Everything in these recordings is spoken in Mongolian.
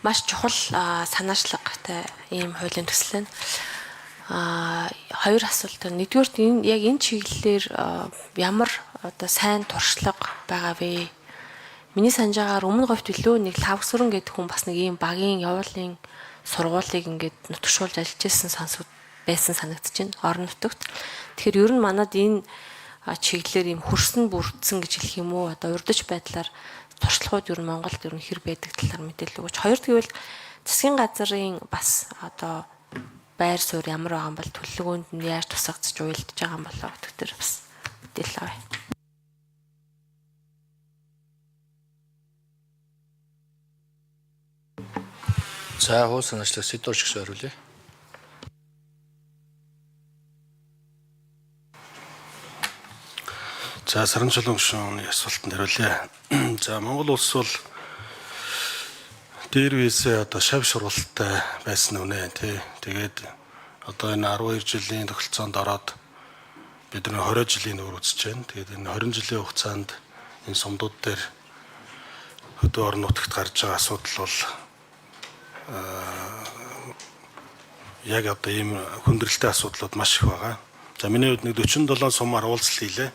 маш чухал санаачлагтай ийм хуулийн төсөл нь. Хоёр асуулт. Нэгдүгээрт яг энэ чиглэлээр ямар одоо сайн туршлага байгаа вэ? Миний санаж байгаагаар өмнө говьт илүү нэг лавгсүрэн гэдэг хүн бас нэг ийм багийн явуулын сургуулийг ингээд нутгшуулж ажиллаж байсан санагдаж байна орон нутагт. Тэгэхээр ер нь манад энэ чиглэлээр ийм хөрсөн бүрдсэн гэж хэлэх юм уу? Одоо урдч байдлаар туршлагууд ер нь Монголд ер нь хэр байдаг талаар мэдээлэл өгөөч. Хоёр тэгвэл засгийн газрын бас одоо байр суурь ямар байгаа юм бол төлөвлөгөөнд нь яаж тусгацж уялдж байгаа юм болоо гэдэг дээр бас мэдээлэл авъя. За хуу санаачлаг Сэдвэр шигш хариулъя. За Саранчулан гүшүүний асуултанд хариулъя. За Монгол улс бол дээр визээ одоо шав шургалтай байсан үнэ тий. Тэгээд одоо энэ 12 жилийн тогтолцоонд ороод бид нэг 20 жилийн өөр үзэж байна. Тэгээд энэ 20 жилийн хугацаанд энэ сумдууд дээр хөдөө орон нутагт гарч байгаа асуудал бол яг одоо ийм хүндрэлтэй асуудлууд маш их байгаа. За миний хувьд нэг 47 сумаар уулзалт хийлээ.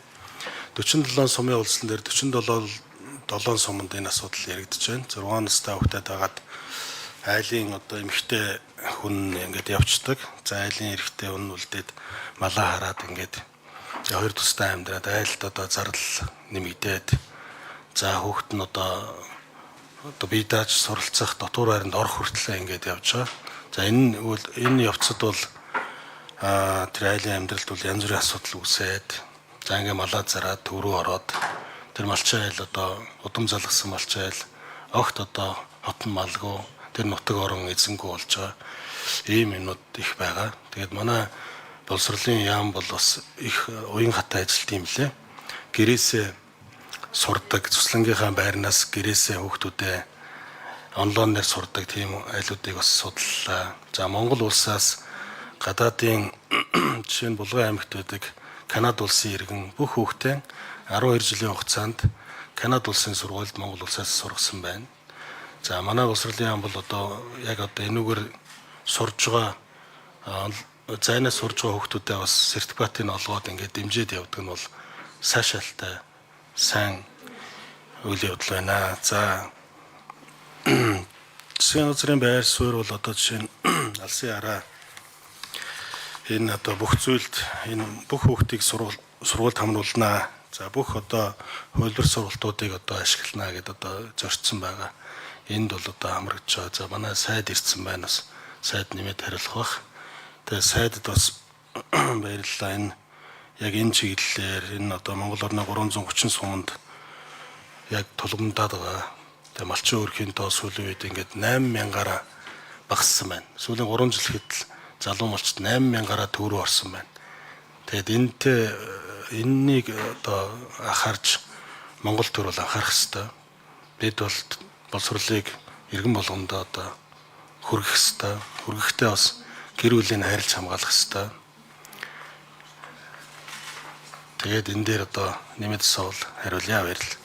47 сумын уулзсан дээр 47 суманд энэ асуудал яригдж байна. 6 настай хүүхдэд хагаад айлын одоо эмэгтэй хүн ингээд явцдаг. За айлын эрэгтэй хүн үлдээд малаа хараад ингээд хоёр тустай амьдраад айлд одоо зардал нэмэгдээд за хүүхд нь одоо бие дааж суралцах дотор байранд орох хүртэл ингээд явж байгаа. За энэ явцад бол тэр айлын амьдралд бол янз бүрийн асуудал үүсээд за ингээд малаа зараад төв рүү ороод тэр малчин айл одоо удам залгсан малчин айл огт одоо хотн малгүй тэр нутаг орон эзэнгүй болж байгаа. Ийм юмнууд их байгаа. Тэгээд манай боловсролын яам бол бас их уян хатан ажилт юм лээ. Гэрээсээ сурдаг, цуслангийнхаа байрнаас гэрээсээ хүүхдүүдээ онлайнаар сурдаг тийм айлуудыг бас судаллаа. За Монгол улсаас гадаадын жишээ нь Булган аймагт байдаг Канада улсын иргэн бүх хүүхдээ 12 жилийн хугацаанд Канада улсын сургуульд Монгол улсаас сургасан байна. За манай боловсролын яам бол одоо яг одоо энүүгээр сурж байгаа зайнаас сурж байгаа хүүхдүүдээ бас сертификатыг олгоод ингээд дэмжиж явдаг нь бол сайшаалтай сайн үйл явдал байна. За засгийн газрын байр суурь бол одоо жишээ нь алсын хараа энэ одоо бүх зүйлд энэ бүх хүүхдийг сургуульд хамруулнаа. За бүх одоо хөлбөр сургалтуудыг одоо ашиглана гэдээ одоо зорчсон байгаа. Энд бол одоо хамрагдж байгаа. За манай сайд ирсэн байна бас сайд нэмээд хариулах бах. Тэгээ сайдд бас баярлалаа. Энэ яг энэ чиглэлээр энэ одоо Монгол орны 330 суманд яг тулгамдаад байгаа. Тэгээ малчин өөрхийн тоо сүүлийн үед ингээд 8,000-аараа багассан байна. Сүүлийн 3 жил хэд залуу малчд 8,000-аараа төв рүү орсон байна. Тэгээд энэнийг одоо анхаарч Монгол төр бол анхаарах хэрэгтэй. Бид бол боловсролыг иргэн болгондоо одоо хүргэх хэрэгтэй. Хүргэхдээ бас гэр бүлийн хайрлж хамгаалах хэрэгтэй. Тэгээд энэ дээр одоо нэмээд асуувал хариулъя. Баярлалаа.